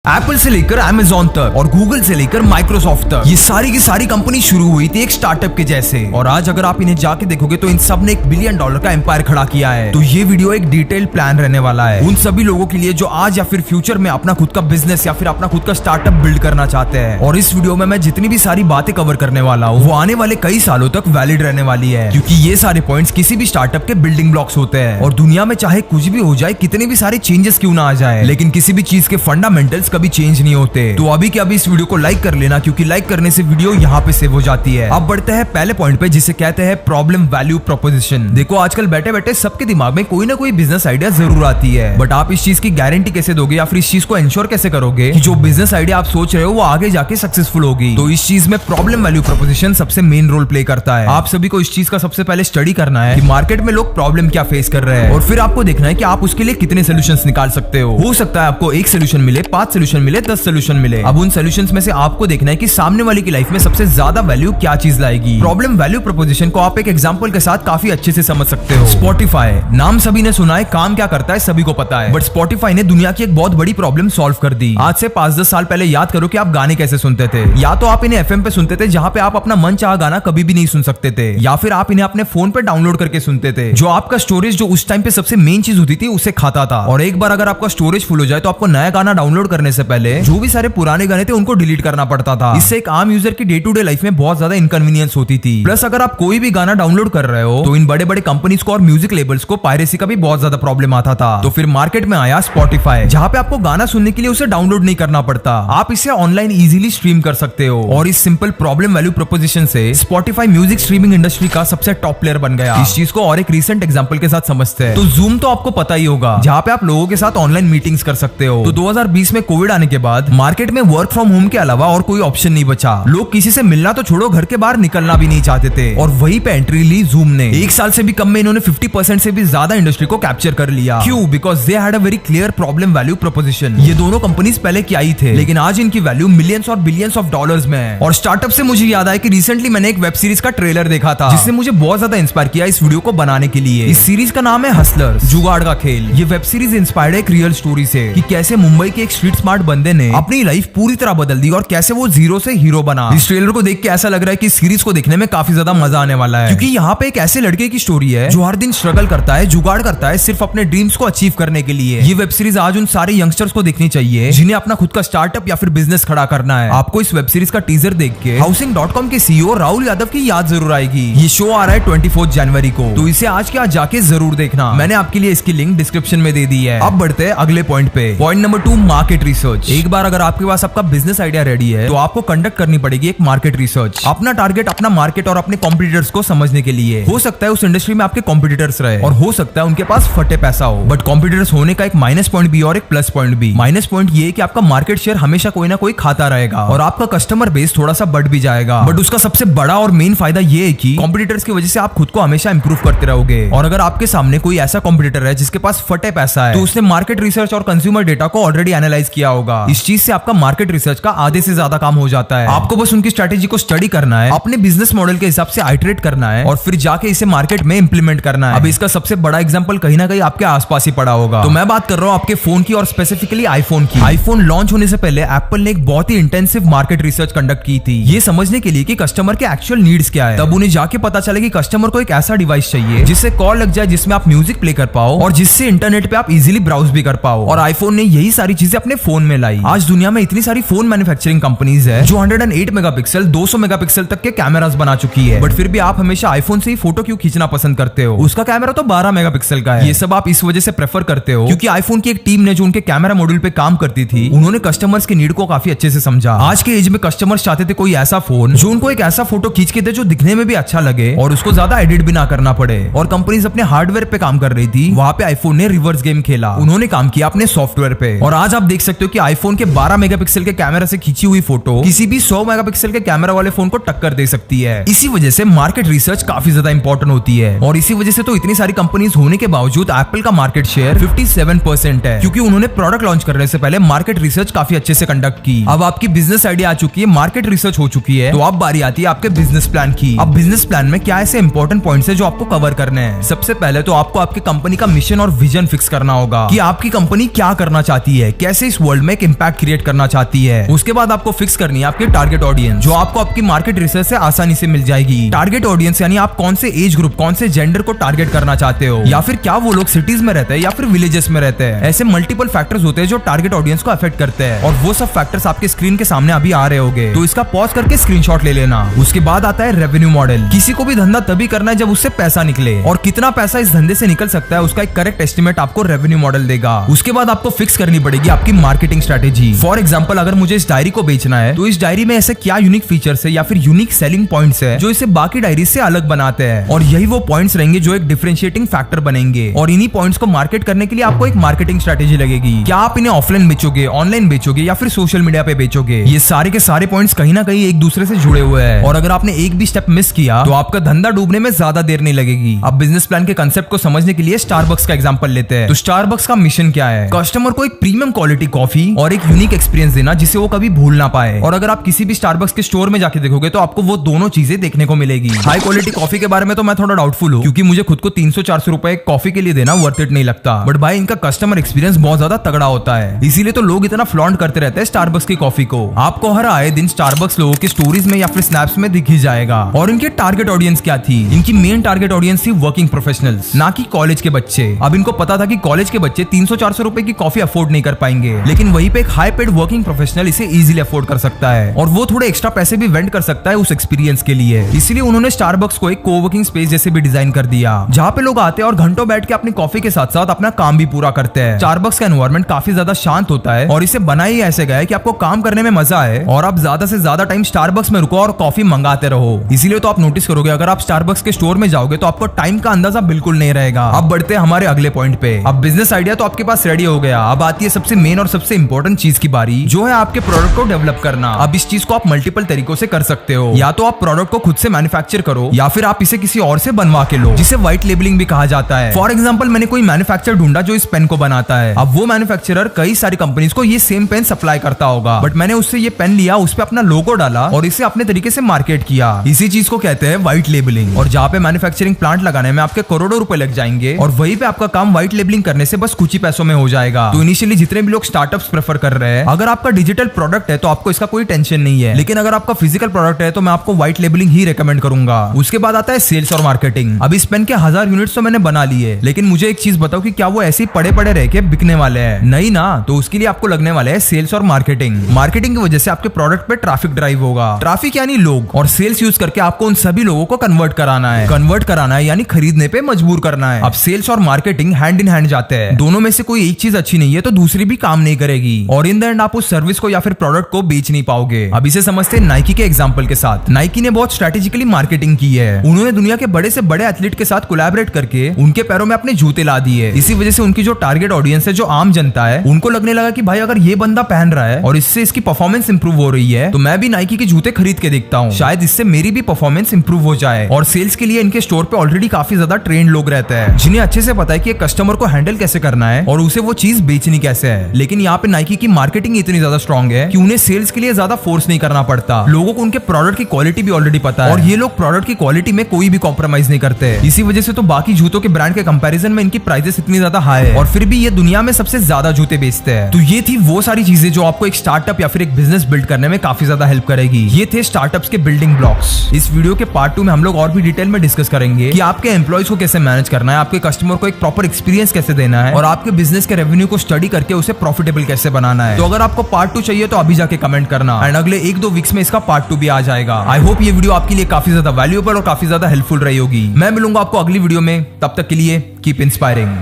Apple से लेकर Amazon तक और गूगल से लेकर माइक्रोसॉफ्ट तक ये सारी की सारी कंपनी शुरू हुई थी एक स्टार्टअप के जैसे। और आज अगर आप इन्हें जाके देखोगे तो इन सब ने $1 बिलियन का एम्पायर खड़ा किया है। तो ये वीडियो एक डिटेल प्लान रहने वाला है उन सभी लोगों के लिए जो आज या फिर फ्यूचर में अपना खुद का बिजनेस या फिर अपना खुद का स्टार्टअप बिल्ड करना चाहते हैं। और इस वीडियो में मैं जितनी भी सारी बातें कवर करने वाला हूँ वो आने वाले कई सालों तक वैलिड रहने वाली है, क्योंकि ये सारे पॉइंट्स किसी भी स्टार्टअप के बिल्डिंग ब्लॉक्स होते हैं। और दुनिया में चाहे कुछ भी हो जाए, कितने भी सारे चेंजेस क्यों ना आ जाए, लेकिन किसी भी चीज के फंडामेंटल्स कभी चेंज नहीं होते। तो अभी के अभी इस वीडियो को लाइक कर लेना, क्योंकि लाइक करने से वीडियो यहाँ पे सेव हो जाती है। अब बढ़ते हैं पहले पॉइंट पे, जिसे कहते हैं प्रॉब्लम वैल्यू प्रोपोजिशन। देखो आजकल बैठे बैठे सबके दिमाग में कोई ना कोई बिजनेस आइडिया जरूर आती है, बट आप इस चीज की गारंटी कैसे दोगे या फिर इस चीज को इंश्योर कैसे करोगे कि जो बिजनेस आइडिया आप सोच रहे हो वो आगे जाके सक्सेसफुल होगी। तो इस चीज में प्रॉब्लम वैल्यू प्रोपोजिशन सबसे मेन रोल प्ले करता है। आप सभी को इस चीज का सबसे पहले स्टडी करना है कि मार्केट में लोग प्रॉब्लम क्या फेस कर रहे हैं, और फिर आपको देखना है कि आप उसके लिए कितने सोल्यूशंस निकाल सकते हो सकता है आपको 1 सोल्यूशन मिले, 5 सोल्यूशन मिले, 10 सोल्यूशन मिले। अब उन सोल्यूशंस में से आपको देखना है कि सामने वाले की लाइफ में सबसे ज्यादा वैल्यू क्या चीज लाएगी। प्रॉब्लम वैल्यू प्रोपोजिशन को आप एक एग्जांपल के साथ काफी अच्छे से समझ सकते हो। स्पॉटिफाई नाम सभी ने सुना है, काम क्या करता है सभी को पता है, बट स्पॉटिफाई ने दुनिया की एक बहुत बड़ी प्रॉब्लम सॉल्व कर दी। आज से 5-10 साल पहले याद करो कि आप गाने कैसे सुनते थे। या तो आप इन्हें FM पे सुनते थे, जहां पे आप अपना मन चाहा गाना कभी भी नहीं सुन सकते थे, या फिर आप इन्हें अपने फोन पे डाउनलोड करके सुनते थे। जो आपका स्टोरेज जो उस टाइम पे सबसे मेन चीज होती थी उसे खाता था। और एक बार अगर आपका स्टोरेज फुल हो जाए तो आपको नया गाना डाउनलोड करने से पहले जो भी सारे पुराने गाने थे उनको डिलीट करना पड़ता था। इससे एक आम यूजर की डे टू डे लाइफ में बहुत ज्यादा इनकन्वीनियंस होती थी। प्लस अगर आप कोई भी गाना डाउनलोड कर रहे हो तो इन बड़े बड़े कंपनीज को और म्यूजिक लेबल्स को पायरेसी का भी बहुत ज्यादा प्रॉब्लम आता था। तो फिर मार्केट में आया स्पॉटिफाई, जहां पे आपको गाना सुनने के लिए उसे डाउनलोड नहीं करना पड़ता, आप इसे ऑनलाइन इजीली स्ट्रीम कर सकते हो। और इस सिंपल प्रॉब्लम वैल्यू प्रोपोजिशन से स्पॉटिफाई म्यूजिक स्ट्रीमिंग इंडस्ट्री का सबसे टॉप प्लेयर बन गया। इस चीज को और एक रीसेंट एग्जांपल के साथ समझते हैं। तो जूम तो आपको पता ही होगा, जहां पे आप लोगों के साथ ऑनलाइन मीटिंग्स कर सकते हो। तो 2020 में कोविड आने के बाद मार्केट में वर्क फ्रॉम होम के अलावा और कोई ऑप्शन नहीं बचा। लोग किसी से मिलना तो छोड़ो, घर के बाहर निकलना भी नहीं चाहते थे। और वहीं पे एंट्री ली जूम ने। 1 साल से भी कम में इन्होंने 50% से भी ज्यादा इंडस्ट्री को कैप्चर कर लिया। क्यों? Because they had a very clear problem value proposition. ये दोनों कंपनीज पहले क्या ही थे, लेकिन आज इनकी वैल्यू मिलियंस और बिलियंस ऑफ डॉलर्स में है। और स्टार्टअप से मुझे याद आया कि रिसेंटली मैंने एक वेब सीरीज का ट्रेलर देखा था, जिससे मुझे बहुत ज्यादा इंस्पायर किया इस वीडियो को बनाने के लिए। इस सीरीज का नाम है हसलर्स, जुगाड़ का खेल। ये वेब सीरीज इंस्पायर्ड है एक रियल स्टोरी से, कि कैसे मुंबई के एक स्ट्रीट स्मार्ट बंदे ने अपनी लाइफ पूरी तरह बदल दी और कैसे वो जीरो से हीरो बना। इस ट्रेलर को देख के ऐसा लग रहा है कि सीरीज को देखने में काफी ज्यादा मजा आने वाला है, क्योंकि यहाँ पे एक ऐसे लड़के की स्टोरी है जो हर दिन स्ट्रगल करता है, जुगाड़ करता है सिर्फ अपने ड्रीम्स को अचीव करने के लिए। ये वेब सीरीज आज उन सारे यंगस्टर्स को देखनी चाहिए जिन्हें अपना खुद का स्टार्टअप या फिर बिजनेस खड़ा करना है। आपको इस वेब सीरीज का टीजर देख के हाउसिंग.com के CEO राहुल यादव की याद जरूर आएगी। ये शो आ रहा है 24 जनवरी को, तो इसे आज के आज जाके जरूर देखना। मैंने आपके लिए इसकी लिंक डिस्क्रिप्शन में दे दी है। अब बढ़ते हैं अगले पॉइंट पे। Point number 2, market research. एक बार अगर आपके पास आपका बिजनेस आइडिया रेडी है तो आपको कंडक्ट करनी पड़ेगी एक मार्केट रिसर्च। अपना टारगेट, अपना मार्केट और अपने कॉम्पिटिटर्स को समझने के लिए। हो सकता है उस इंडस्ट्री में आपके कॉम्पिटिटर्स रहे और हो सकता है उनके पास फटे पैसा हो, बट कॉम्पिटिटर्स होने का एक माइनस पॉइंट भी और एक प्लस पॉइंट भी। माइनस पॉइंट ये है कि आपका मार्केट शेयर हमेशा कोई ना कोई खाता रहेगा और आपका कस्टमर बेस थोड़ा सा बढ़ भी जाएगा, बट उसका सबसे बड़ा और मेन फायदा ये है कि कॉम्पिटिटर्स की वजह से आप खुद को हमेशा इंप्रूव करते रहोगे। और अगर आपके सामने कोई ऐसा कॉम्पिटिटर है जिसके पास फटे पैसा है, तो उसने मार्केट रिसर्च और कंज्यूमर डेटा को ऑलरेडी एनालाइज किया होगा। इस चीज से आपका मार्केट रिसर्च का आधे से ज्यादा काम हो जाता है। आपको बस उनकी स्ट्रेटेजी को स्टडी करना है, अपने बिजनेस मॉडल के हिसाब से आइटरेट करना है और फिर जाके इसे मार्केट में इंप्लीमेंट करना है। अब इसका सबसे बड़ा एग्जांपल कहीं ना कहीं आपके आसपास ही पड़ा होगा। तो मैं बात कर रहा हूं आपके फोन की और स्पेसिफिकली आईफोन की। आईफोन लॉन्च होने से पहले एप्पल ने एक बहुत ही इंटेंसिव मार्केट रिसर्च कंडक्ट की थी, ये समझने के लिए कि कस्टमर के एक्चुअल नीड्स क्या है। तब उन्हें जाके पता चला कि कस्टमर को एक ऐसा डिवाइस चाहिए जिससे कॉल लग जाए, जिसमें आप म्यूजिक प्ले कर पाओ और जिससे इंटरनेट पे आप इजीली ब्राउज भी कर पाओ। और आईफोन ने यही सारी चीजें अपने फोन में लाई। आज दुनिया में इतनी सारी फोन मैन्युफैक्चरिंग कंपनीज है जो 108 मेगापिक्सल 200 मेगापिक्सल तक के कैमरास बना चुकी है, बट फिर भी आप हमेशा आईफोन से ही फोटो क्यों खींचना पसंद करते हो? उसका कैमरा तो 12 मेगापिक्सल का है। ये सब आप इस वजह से प्रेफर करते हो क्योंकि आईफोन की एक टीम ने जो उनके कैमरा मॉड्यूल पे काम करती थी, उन्होंने कस्टमर्स के नीड को काफी अच्छे से समझा। आज के एज में कस्टमर्स चाहते थे कोई ऐसा फोन जो उनको एक ऐसा फोटो खींच के दे जो दिखने में भी अच्छा लगे और उसको ज्यादा एडिट भी ना करना पड़े। और कंपनीज अपने हार्डवेयर पे काम कर रही थी, वहां पे आईफोन ने रिवर्स गेम खेला, उन्होंने काम किया अपने सॉफ्टवेयर पे। और आज आप देख सकते हो कि आईफोन के 12 मेगापिक्सल के कैमरा से खींची हुई फोटो किसी भी 100 मेगापिक्सल के कैमरा वाले फोन को टक्कर दे सकती है। इसी वजह से मार्केट रिसर्च काफी ज्यादा इंपॉर्टेंट होती है। और इसी वजह से तो इतनी सारी कंपनीज होने के बावजूद एप्पल का मार्केट शेयर 57% है, क्योंकि उन्होंने प्रोडक्ट लॉन्च करने से पहले मार्केट रिसर्च काफी अच्छे से कंडक्ट की। अब आपकी बिजनेस आइडिया आ चुकी है, मार्केट रिसर्च हो चुकी है, तो अब बारी आती है आपके बिजनेस प्लान की। अब बिजनेस प्लान में क्या ऐसे इंपॉर्टेंट पॉइंट्स है जो आपको कवर करने हैं। सबसे पहले तो आपको आपकी कंपनी का मिशन और विजन फिक्स करना होगा कि आपकी कंपनी क्या करना चाहती है, कैसे इस वर्ल्ड में एक इम्पैक्ट क्रिएट करना चाहती है। उसके बाद आपको फिक्स करनी है आपकी टारगेट ऑडियंस, जो आपको आपकी मार्केट रिसर्च से आसानी से मिल जाएगी। टारगेट ऑडियंस यानी आप कौन से एज ग्रुप, कौन से जेंडर को टारगेट करना चाहते हो, या फिर क्या वो लोग सिटीज में रहते हैं या फिर विलेजेस में रहते हैं। ऐसे मल्टीपल फैक्टर्स होते हैं जो टारगेट ऑडियंस को अफेक्ट करते हैं, और वो सब फैक्टर्स आपके स्क्रीन के सामने अभी आ रहे होंगे, तो इसका पॉज करके स्क्रीनशॉट ले लेना। उसके बाद आता है रेवेन्यू मॉडल। किसी को भी धंधा तभी करना है जब उससे पैसा निकले, और कितना पैसा इस धंधे से निकल सकता है उसका एक करेक्ट एस्टिमेट आपको रेवेन्यू मॉडल देगा। उसके बाद आपको फिक्स करनी पड़ेगी आपकी मार्केटिंग स्ट्रेटेजी। फॉर एग्जांपल, अगर मुझे इस डायरी को बेचना है तो इस डायरी में ऐसे क्या यूनिक फीचर्स है या फिर यूनिक सेलिंग पॉइंट्स है जो इसे बाकी डायरी से अलग बनाते हैं, और यही वो पॉइंट्स रहेंगे जो एक डिफरेंशिएटिंग फैक्टर बनेंगे। और इन्हीं पॉइंट्स को मार्केट करने के लिए आपको एक मार्केटिंग स्ट्रेटेजी लगेगी। क्या आप इन्हें ऑफलाइन बेचोगे, ऑनलाइन बेचोगे या फिर सोशल मीडिया पे बेचोगे? ये सारे के सारे पॉइंट्स कहीं ना कहीं एक दूसरे से जुड़े हुए हैं, और अगर आपने एक भी स्टेप मिस किया तो आपका धंधा डूबने में ज्यादा देर नहीं लगेगी। अब बिजनेस प्लान के कंसेप्ट को समझने के लिए स्टारबक्स का एग्जांपल लेते हैं। तो स्टारबक्स का मिशन क्या है? कस्टमर को एक प्रीमियम क्वालिटी कॉफी और एक यूनिक एक्सपीरियंस देना जिसे वो कभी भूल ना पाए। और अगर आप किसी भी स्टारबक्स के स्टोर में जाके देखोगे तो आपको वो दोनों चीजें देखने को मिलेगी। हाई क्वालिटी कॉफी के बारे में तो मैं थोड़ा डाउटफुल हूँ, क्योंकि मुझे खुद को 300-400 रुपए कॉफी के लिए देना वर्थ इट नहीं लगता। बट भाई इनका कस्टमर एक्सपीरियंस बहुत ज्यादा तगड़ा होता है, इसीलिए तो लोग इतना फ्लॉन्ट करते रहते हैं स्टारबक्स की कॉफी को। आपको हर आए दिन स्टारबक्स लोगों की स्टोरीज में या फिर स्नैप्स में दिख ही जाएगा। और इनके टारगेट ऑडियंस क्या थी? इनकी मेन टारगेट ऑडियंस थी वर्किंग प्रोफेशनल्स, ना कि कॉलेज के बच्चे। अब इनको पता था कि कॉलेज के बच्चे 300-400 रुपए की कॉफी अफोर्ड नहीं कर पाएंगे, लेकिन वहीं पे एक हाई पेड वर्किंग प्रोफेशनल इसे इजीली अफोर्ड कर सकता है, और वो थोड़े एक्स्ट्रा पैसे भी वेंड कर सकता है उस एक्सपीरियंस के लिए। इसलिए उन्होंने स्टारबक्स को एक कोवर्किंग स्पेस जैसे भी डिजाइन कर दिया, जहाँ पे लोग आते हैं और घंटों बैठ के अपनी कॉफी के साथ साथ अपना काम भी पूरा करते हैं। स्टारबक्स का एनवायरनमेंट काफी ज्यादा शांत होता है, और इसे बनाया ही ऐसे गया है कि आपको काम करने में मजा आए और आप ज्यादा से ज्यादा टाइम स्टारबक्स में रुको और कॉफी मंगाते रहो। इसीलिए तो आप नोटिस करोगे, अगर आप स्टारबक्स के स्टोर में जाओगे तो आपको टाइम का अंदाजा बिल्कुल नहीं रहेगा। अब बढ़ते हैं हमारे अगले पॉइंट पे। अब बिजनेस आइडिया तो आपके पास रेडी हो गया, अब आती है सबसे मेन और सबसे इंपॉर्टेंट चीज की बारी, जो है आपके प्रोडक्ट को डेवलप करना। अब इस चीज को आप मल्टीपल तरीकों से कर सकते हो, या तो आप प्रोडक्ट को खुद से मैन्युफैक्चर करो, या फिर आप इसे किसी और से बनवा के लो, जिसे व्हाइट लेबलिंग भी कहा जाता है। फॉर एग्जांपल, मैंने कोई मैन्युफैक्चर ढूंढा जो इस पेन को बनाता है। अब वो मैन्युफैक्चरर कई सारी कंपनीज को ये सेम पेन सप्लाई करता होगा, बट मैंने उससे ये पेन लिया, उस पे अपना लोगो डाला और इसे अपने तरीके से मार्केट किया। इसी चीज को कहते हैं व्हाइट लेबलिंग। और जहाँ पे मैन्युफैक्चरिंग प्लांट लगाने में आपके करोड़ों रुपए लग जाएंगे, और वहीं पे आपका काम व्हाइट लेबलिंग करने से बस कुछ ही पैसों में हो जाएगा। तो इनिशियली जितने भी लोग स्टार्टअप्स प्रेफर कर रहे हैं, अगर आपका डिजिटल प्रोडक्ट है तो आपको इसका कोई टेंशन नहीं है, लेकिन अगर आपका फिजिकल प्रोडक्ट है तो मैं आपको व्हाइट लेबलिंग ही रेकमेंड करूंगा। उसके बाद आता है सेल्स और मार्केटिंग। अब इस पेन के 1000 यूनिट्स तो मैंने बना लिए, लेकिन मुझे एक चीज बताओ कि क्या वो ऐसे ही पड़े पड़े रह के बिकने वाले हैं? नहीं ना। तो उसके लिए आपको लगने वाले हैं सेल्स और मार्केटिंग। मार्केटिंग की वजह से आपके प्रोडक्ट पे ट्रैफिक ड्राइव होगा। ट्रैफिक यानी लोग, और सेल्स यूज करके आपको उन सभी लोगों को कन्वर्ट कराना है। कन्वर्ट कराना है यानी खरीदने पे मजबूर करना है। अब सेल्स और मार्केटिंग हैंड इन हैंड जाते हैं, दोनों में से कोई एक चीज अच्छी नहीं है तो दूसरी भी काम नहीं करेगी, और इन द एंड आप उस सर्विस को या फिर प्रोडक्ट को बेच नहीं पाओगे। अब इसे समझते हैं नाइकी के एग्जांपल के साथ। नाइकी ने बहुत स्ट्रेटेजिकली मार्केटिंग की है। उन्होंने दुनिया के बड़े से बड़े एथलीट के साथ कोलैबोरेट करके उनके पैरों में अपने जूते ला दिए। इसी वजह से उनकी जो टारगेट ऑडियंस है, जो आम जनता है, उनको लगने लगा कि भाई अगर ये बंदा पहन रहा है और इससे इसकी परफॉर्मेंस इंप्रूव हो रही है, तो मैं भी नाइकी के जूते खरीद के देखता हूँ, शायद इससे मेरी भी परफॉर्मेंस इंप्रूव हो जाए। और सेल्स के लिए इनके स्टोर पे ऑलरेडी काफी ज्यादा ट्रेंड लोग रहते हैं, जिन्हें अच्छे से पता है कि एक कस्टमर को हैंडल कैसे करना है और उसे वो चीज बेचनी कैसे है। लेकिन यहाँ पे नाइकी की मार्केटिंग इतनी ज्यादा स्ट्रॉन्ग है कि उन्हें सेल्स के लिए ज्यादा फोर्स नहीं करना पड़ता। लोगों को उनके प्रोडक्ट की क्वालिटी भी ऑलरेडी पता है, और ये लोग प्रोडक्ट की क्वालिटी में कोई भी कॉम्प्रोमाइज नहीं करते। इसी वजह से तो बाकी जूतों के ब्रांड के कंपैरिजन में इनकी प्राइसेस इतनी ज्यादा हाई है, और फिर भी ये दुनिया में सबसे ज्यादा जूते बेचते हैं। तो ये थी वो सारी चीजें जो आपको एक स्टार्टअप या फिर एक बिजनेस बिल्ड करने में काफी ज्यादा हेल्प करेगी। ये थे स्टार्टअप्स के बिल्डिंग ब्लॉक्स। इस वीडियो के पार्ट 2 में हम लोग और भी डिटेल में डिस्कस करेंगे कि आपके एम्प्लॉइज को कैसे मैनेज करना है, आपके कस्टमर को एक प्रॉपर एक्सपीरियंस कैसे देना है, और आपके बिजनेस के रेवेन्यू को स्टडी करके उसे प्रॉफिटेबल कैसे बनाना है। तो अगर आपको पार्ट 2 चाहिए तो अभी जाके कमेंट करना, एंड अगले 1-2 वीक्स में इसका पार्ट 2 भी आ जाएगा। आई होप ये वीडियो आपके लिए काफी ज्यादा वैल्यूएबल और काफी ज्यादा हेल्पफुल रही होगी। मैं मिलूंगा आपको अगली वीडियो में, तब तक के लिए कीप इंस्पायरिंग।